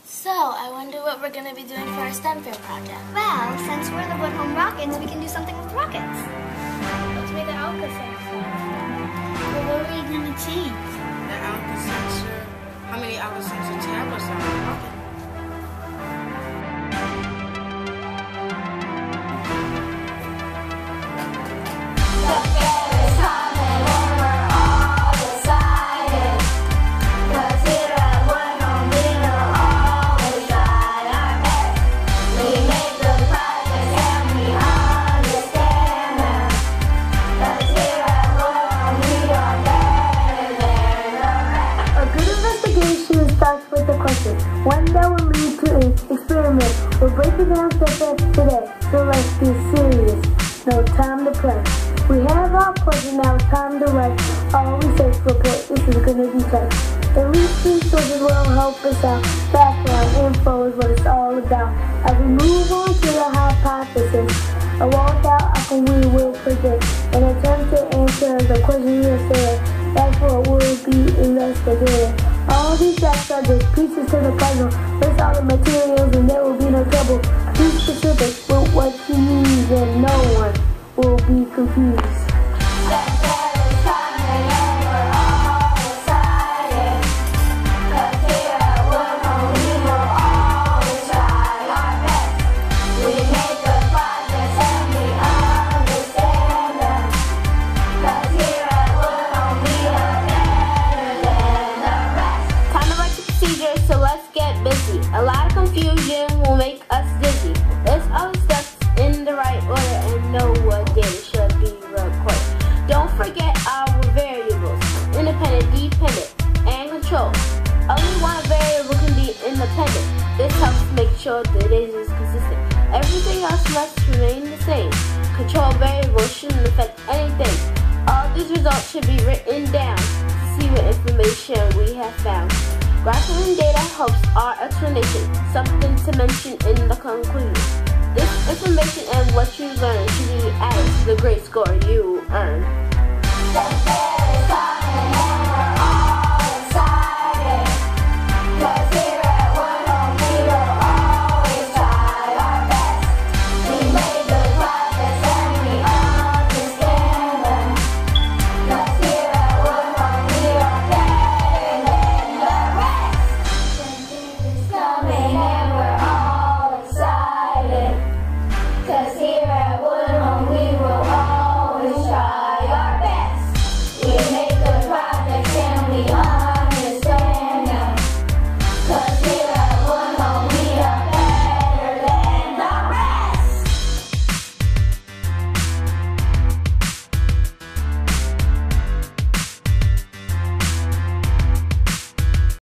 So, I wonder what we're going to be doing for our STEM fair project. Well, since we're the Woodhome Rockets, we can do something with rockets. Let's make an Alka sensor. But what are we going to change? The Alka sensor. How many Alka sensor tablets are in the rocket? Starts with a question, one that will lead to an experiment. We're breaking down step today, so let's get serious. No time to play. We have our question, now it's time to write our research report. This is going to be tight. At least resources will help us out. Background info is what it's all about. As we move on to the hypothesis, a walkout we will predict an attempt to answer the question you said. That's what we'll be investigating. All these facts are just pieces to the puzzle. List all the materials and there will be no trouble. Be specific with what you need and no one will be confused. So let's get busy. A lot of confusion will make us dizzy. List all the steps in the right order and know what data should be recorded. Don't forget our variables, independent, dependent, and control. Only one variable can be independent. This helps make sure the data is consistent. Everything else must remain the same. Control variables shouldn't affect anything. All these results should be written down to see what information we have found. Graphing data helps our explanation, something to mention in the conclusion. This information and what you learn should be added to the grade score you earn.